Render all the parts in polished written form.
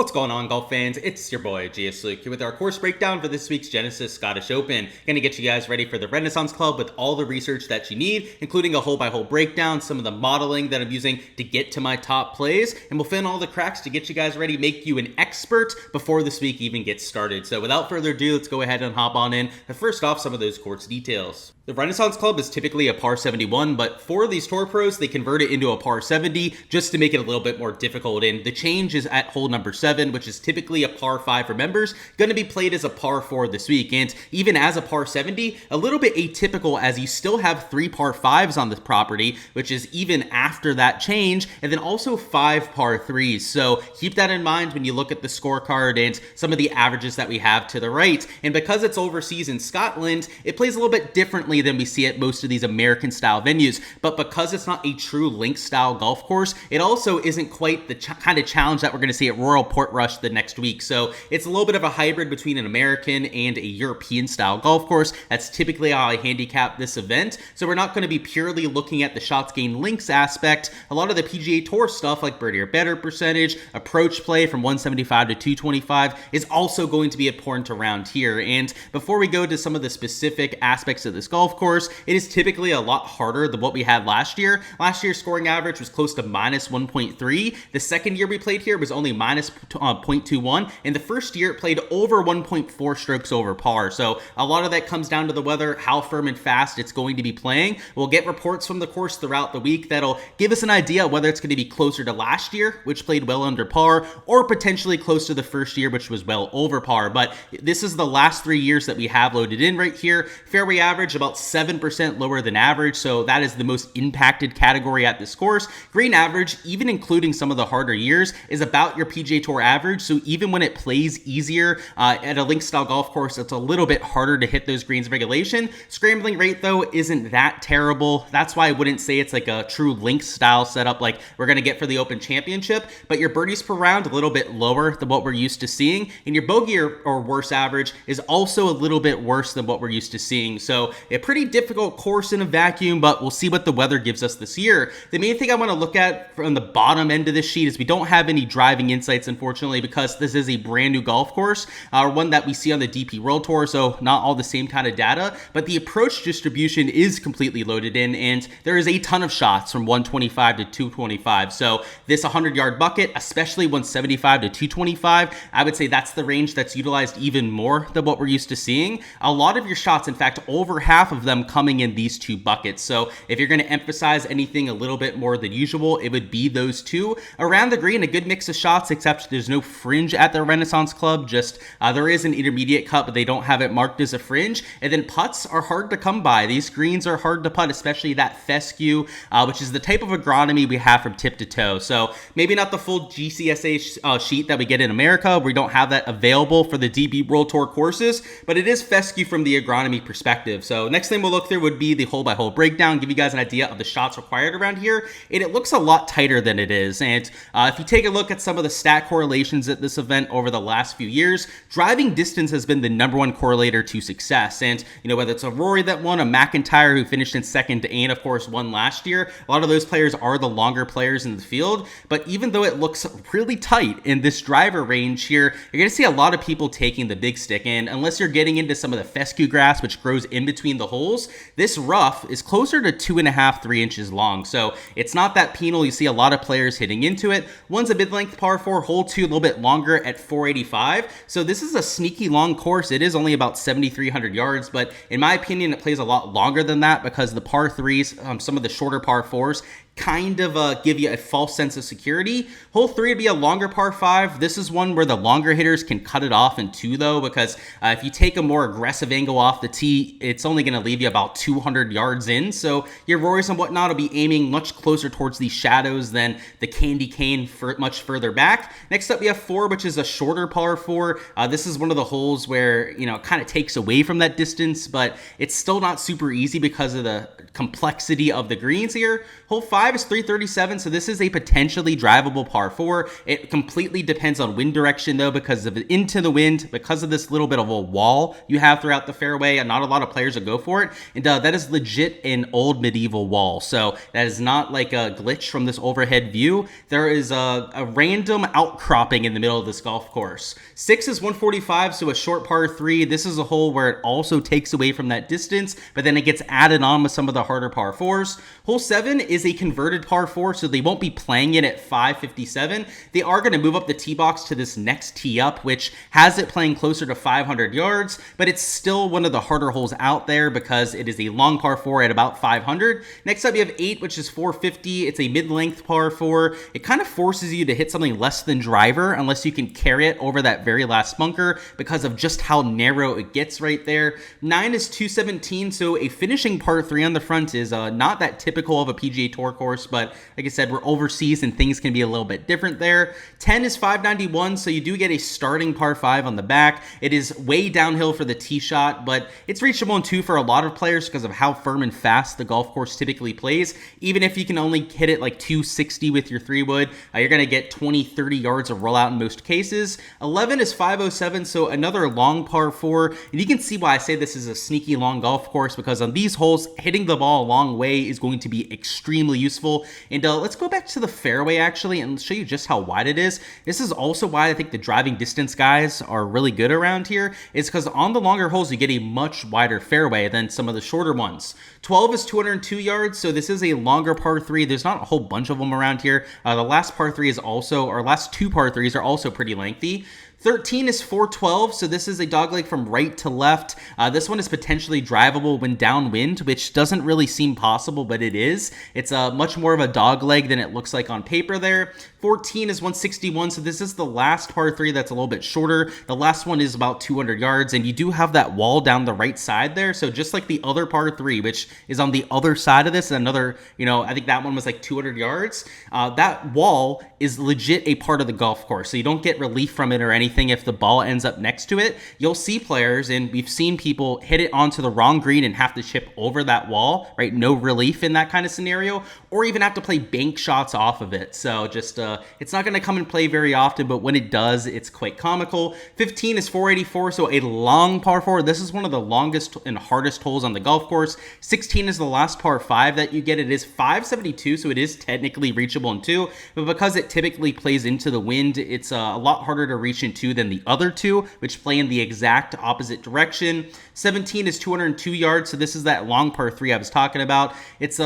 What's going on, golf fans? It's your boy Gsluke here with our course breakdown for this week's Genesis Scottish Open. Gonna get you guys ready for the Renaissance Club with all the research that you need, including a hole-by-hole breakdown, some of the modeling that I'm using to get to my top plays, and we'll fill in all the cracks to get you guys ready, make you an expert before this week even gets started. So without further ado, let's go ahead and hop on in. But first off, some of those course details. The Renaissance Club is typically a par 71, but for these tour pros, they convert it into a par 70 just to make it a little bit more difficult. And the change is at hole number 7, which is typically a par 5 for members, going to be played as a par 4 this week. And even as a par 70, a little bit atypical as you still have 3 par 5s on the property, which is even after that change, and then also 5 par 3s. So keep that in mind when you look at the scorecard and some of the averages that we have to the right. And because it's overseas in Scotland, it plays a little bit differently than we see at most of these American style venues. But because it's not a true link style golf course, it also isn't quite the kind of challenge that we're going to see at Royal Portrush the next week. So it's a little bit of a hybrid between an American and a European style golf course. That's typically how I handicap this event. So we're not going to be purely looking at the shots gained links aspect. A lot of the PGA Tour stuff like birdie or better percentage, approach play from 175 to 225 is also going to be important around here. And before we go to some of the specific aspects of this golf course, it is typically a lot harder than what we had last year. Last year's scoring average was close to minus 1.3. The second year we played here was only minus 0.21. And the first year it played over 1.4 strokes over par. So a lot of that comes down to the weather, how firm and fast it's going to be playing. We'll get reports from the course throughout the week that'll give us an idea whether it's going to be closer to last year, which played well under par, or potentially close to the first year, which was well over par. But this is the last 3 years that we have loaded in right here. Fairway average about 7% lower than average, so that is the most impacted category at this course. Green average, even including some of the harder years, is about your PGA Tour average, so even when it plays easier at a link style golf course, it's a little bit harder to hit those greens regulation. Scrambling rate, though, isn't that terrible. That's why I wouldn't say it's like a true link style setup like we're going to get for the Open Championship, but your birdies per round a little bit lower than what we're used to seeing, and your bogey or worse average is also a little bit worse than what we're used to seeing. So a pretty difficult course in a vacuum, but we'll see what the weather gives us this year. The main thing I want to look at from the bottom end of this sheet is we don't have any driving insights, unfortunately, because this is a brand new golf course, one that we see on the DP World Tour, so not all the same kind of data, but the approach distribution is completely loaded in, and there is a ton of shots from 125 to 225. So this 100-yard bucket, especially 175 to 225, I would say that's the range that's utilized even more than what we're used to seeing. A lot of your shots, in fact, over half of them coming in these two buckets. So if you're going to emphasize anything a little bit more than usual, it would be those two. Around the green, a good mix of shots, except there's no fringe at the Renaissance Club. Just there is an intermediate cut, but they don't have it marked as a fringe. And then putts are hard to come by. These greens are hard to putt, especially that fescue, which is the type of agronomy we have from tip to toe. So maybe not the full GCSA sheet that we get in America. We don't have that available for the DP World Tour courses, but it is fescue from the agronomy perspective. So next thing we'll look through would be the hole-by-hole breakdown, give you guys an idea of the shots required around here, and it looks a lot tighter than it is. And if you take a look at some of the stat correlations at this event over the last few years, driving distance has been the #1 correlator to success. And whether it's a Rory that won, a McIntyre who finished in second, and of course won last year, a lot of those players are the longer players in the field. But even though it looks really tight in this driver range here, you're going to see a lot of people taking the big stick. And unless you're getting into some of the fescue grass, which grows in between the holes, this rough is closer to 2.5, 3 inches long. So it's not that penal. You see a lot of players hitting into it. One's a mid-length par 4, hole 2 a little bit longer at 485. So this is a sneaky long course. It is only about 7,300 yards, but in my opinion, it plays a lot longer than that because the par 3s, some of the shorter par 4s, kind of give you a false sense of security. Hole 3 would be a longer par 5. This is one where the longer hitters can cut it off in 2, though, because if you take a more aggressive angle off the tee, it's only going to leave you about 200 yards in. So your Rorys and whatnot will be aiming much closer towards these shadows than the candy cane much further back. Next up, we have 4, which is a shorter par 4. This is one of the holes where, it kind of takes away from that distance, but it's still not super easy because of the complexity of the greens here. Hole 5 5 is 337, so this is a potentially drivable par 4. It completely depends on wind direction, though, because of into the wind, because of this little bit of a wall you have throughout the fairway, and not a lot of players will go for it. And that is legit an old medieval wall, so that is not like a glitch from this overhead view. There is a random outcropping in the middle of this golf course. 6 is 145, so a short par 3. This is a hole where it also takes away from that distance, but then it gets added on with some of the harder par 4s. Hole 7 is a converted par 4, so they won't be playing it at 557. They are going to move up the tee box to this next tee up, which has it playing closer to 500 yards, but it's still one of the harder holes out there because it is a long par 4 at about 500. Next up, you have 8, which is 450. It's a mid-length par 4. It kind of forces you to hit something less than driver unless you can carry it over that very last bunker because of just how narrow it gets right there. 9 is 217, so a finishing par 3 on the front is not that typical of a PGA Tour course, but like I said, we're overseas and things can be a little bit different there. 10 is 591, so you do get a starting par 5 on the back. It is way downhill for the tee shot, but it's reachable in 2 for a lot of players because of how firm and fast the golf course typically plays. Even if you can only hit it like 260 with your 3-wood, you're going to get 20-30 yards of rollout in most cases. 11 is 507, so another long par 4, and you can see why I say this is a sneaky long golf course, because on these holes, hitting the ball a long way is going to be extremely useful. And let's go back to the fairway actually and show you just how wide it is. This is also why I think the driving distance guys are really good around here, is because on the longer holes you get a much wider fairway than some of the shorter ones. 12 is 202 yards, so this is a longer par 3. There's not a whole bunch of them around here. The last par 3 is also, our last 2 par 3s are also pretty lengthy. 13 is 412, so this is a dogleg from right to left. This one is potentially drivable when downwind, which doesn't really seem possible, but it is. It's much more of a dogleg than it looks like on paper there. 14 is 161, so this is the last par 3 that's a little bit shorter. The last one is about 200 yards, and you do have that wall down the right side there, so just like the other par 3, which is on the other side of this, another, I think that one was like 200 yards. That wall is legit a part of the golf course, so you don't get relief from it or anything if the ball ends up next to it. You'll see players, and we've seen people hit it onto the wrong green and have to chip over that wall, right? No relief in that kind of scenario, or even have to play bank shots off of it. So just, it's not going to come and play very often, but when it does, it's quite comical. 15 is 484, so a long par 4. This is one of the longest and hardest holes on the golf course. 16 is the last par 5 that you get. It is 572, so it is technically reachable in 2, but because it typically plays into the wind, it's a lot harder to reach into than the other 2, which play in the exact opposite direction. 17 is 202 yards, so this is that long par 3 I was talking about. It's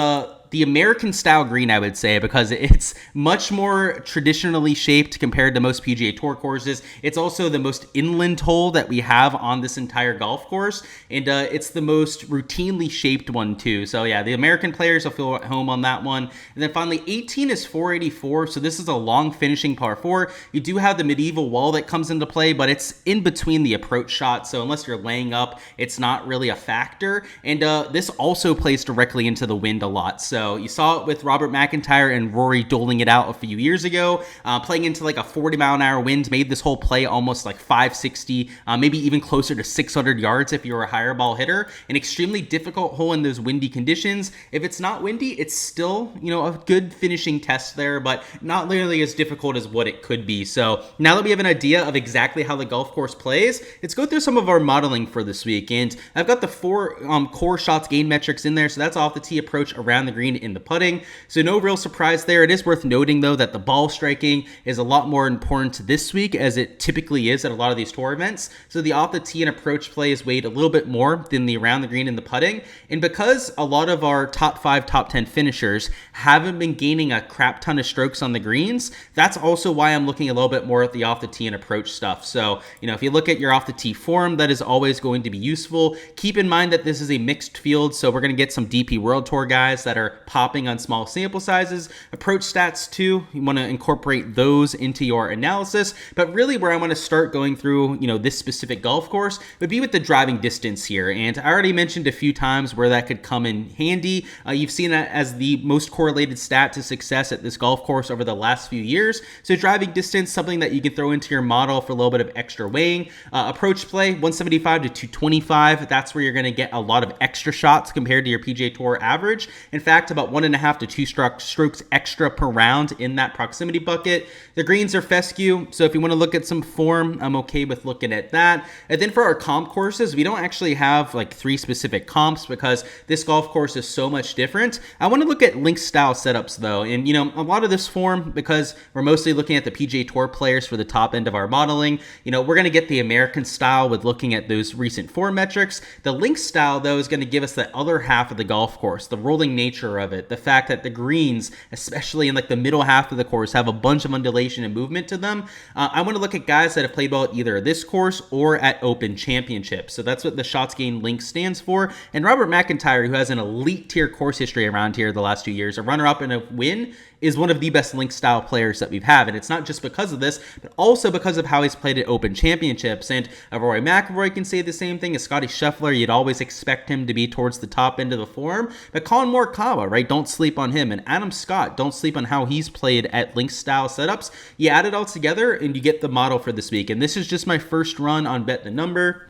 the American style green, I would say, because it's much more traditionally shaped compared to most PGA Tour courses. It's also the most inland hole that we have on this entire golf course, and it's the most routinely shaped one too. So yeah, the American players will feel at home on that one. And then finally, 18 is 484, so this is a long finishing par 4. You do have the medieval wall that comes into play, but it's in between the approach shot, so unless you're laying up, it's not really a factor. And this also plays directly into the wind a lot. So you saw it with Robert McIntyre and Rory doling it out a few years ago. Playing into like a 40-mile-an-hour wind made this whole play almost like 560, maybe even closer to 600 yards if you're a higher ball hitter. An extremely difficult hole in those windy conditions. If it's not windy, it's still, a good finishing test there, but not nearly as difficult as what it could be. So now that we have an idea of exactly how the golf course plays, let's go through some of our modeling for this week. And I've got the 4 core shots gain metrics in there. So that's off the tee approach, around the green, in the putting. So no real surprise there. It is worth noting though that the ball striking is a lot more important this week, as it typically is at a lot of these tour events. So the off the tee and approach play is weighed a little bit more than the around the green and the putting. And because a lot of our top 5, top 10 finishers haven't been gaining a crap ton of strokes on the greens, that's also why I'm looking a little bit more at the off the tee and approach stuff. So, if you look at your off the tee form, that is always going to be useful. Keep in mind that this is a mixed field, so we're going to get some DP World Tour guys that are popping on small sample sizes. Approach stats too, you want to incorporate those into your analysis, but really where I want to start going through, this specific golf course would be with the driving distance here. And I already mentioned a few times where that could come in handy. You've seen that as the most correlated stat to success at this golf course over the last few years. So driving distance, something that you can throw into your model for a little bit of extra weighing. Approach play, 175 to 225. That's where you're going to get a lot of extra shots compared to your PGA Tour average. In fact, to about 1.5 to 2 strokes extra per round in that proximity bucket. The greens are fescue, so if you want to look at some form, I'm okay with looking at that. And then for our comp courses, we don't actually have like 3 specific comps because this golf course is so much different. I want to look at link style setups though, and you know, a lot of this form, because we're mostly looking at the PGA Tour players for the top end of our modeling, you know, we're going to get the American style with looking at those recent form metrics. The link style though is going to give us the other half of the golf course, the rolling nature of it, the fact that the greens, especially in like the middle half of the course, have a bunch of undulation and movement to them. I want to look at guys that have played well at either this course or at Open Championships. So that's what the shots gained link stands for. And Robert McIntyre, who has an elite tier course history around here the last 2 years, a runner-up and a win, is one of the best link style players that we've had. And it's not just because of this, but also because of how he's played at Open Championships. And Rory McIlroy can say the same thing as Scotty Scheffler. You'd always expect him to be towards the top end of the form. But Colin Morikawa, right? Don't sleep on him. And Adam Scott, don't sleep on how he's played at link style setups. You add it all together and you get the model for this week. And this is just my first run on Bet the Number.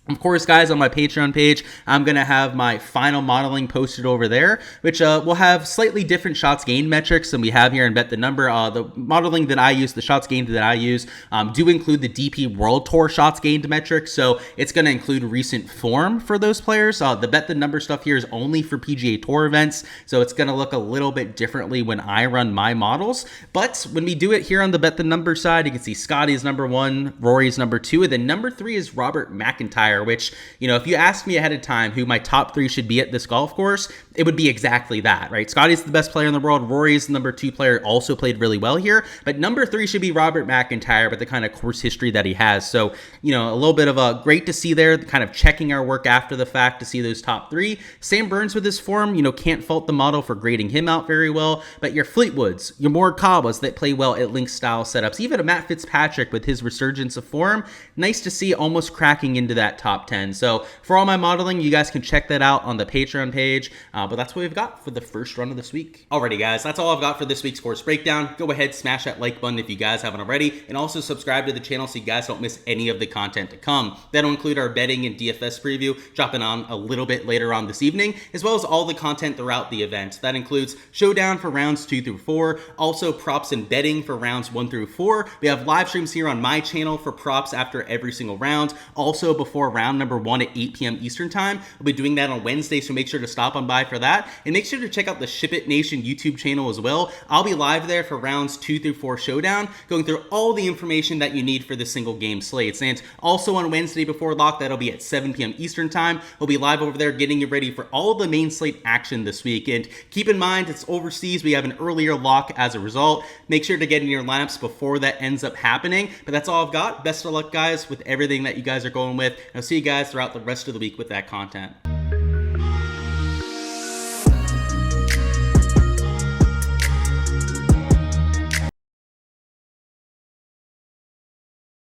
Of course, guys, on my Patreon page, I'm going to have my final modeling posted over there, which will have slightly different shots gained metrics than we have here in Bet the Number. The modeling that I use, the shots gained that I use, do include the DP World Tour shots gained metrics, so it's going to include recent form for those players. The Bet the Number stuff here is only for PGA Tour events, so it's going to look a little bit differently when I run my models. But when we do it here on the Bet the Number side, you can see Scotty's number 1, Rory's number 2, and then number 3 is Robert McIntyre, which, you know, if you asked me ahead of time who my top 3 should be at this golf course, it would be exactly that, right? Scotty's the best player in the world. Rory's the number 2 player, also played really well here. But number 3 should be Robert McIntyre with the kind of course history that he has. So, you know, a little bit of a great to see there, kind of checking our work after the fact to see those top 3. Sam Burns with his form, you know, can't fault the model for grading him out very well. But your Fleetwoods, your Morikawas that play well at link style setups, even a Matt Fitzpatrick with his resurgence of form, nice to see almost cracking into that top 10. So for all my modeling, you guys can check that out on the Patreon page. But that's what we've got for the first run of this week. Alrighty, guys, that's all I've got for this week's course breakdown. Go ahead, smash that like button if you guys haven't already, and also subscribe to the channel so you guys don't miss any of the content to come. That'll include our betting and DFS preview, dropping on a little bit later on this evening, as well as all the content throughout the event. That includes showdown for rounds 2 through 4, also props and betting for rounds 1 through 4. We have live streams here on my channel for props after every single round, also before round number 1 at 8 p.m. Eastern time. We'll be doing that on Wednesday, so make sure to stop on by for that. And make sure to check out the Ship It Nation YouTube channel as well. I'll be live there for rounds 2 through 4 showdown, going through all the information that you need for the single game slates. And also on Wednesday before lock, that'll be at 7 p.m. Eastern time. We'll be live over there getting you ready for all the main slate action this week. And keep in mind, it's overseas. We have an earlier lock as a result. Make sure to get in your lineups before that ends up happening. But that's all I've got. Best of luck, guys, with everything that you guys are going with. I'll see you guys throughout the rest of the week with that content.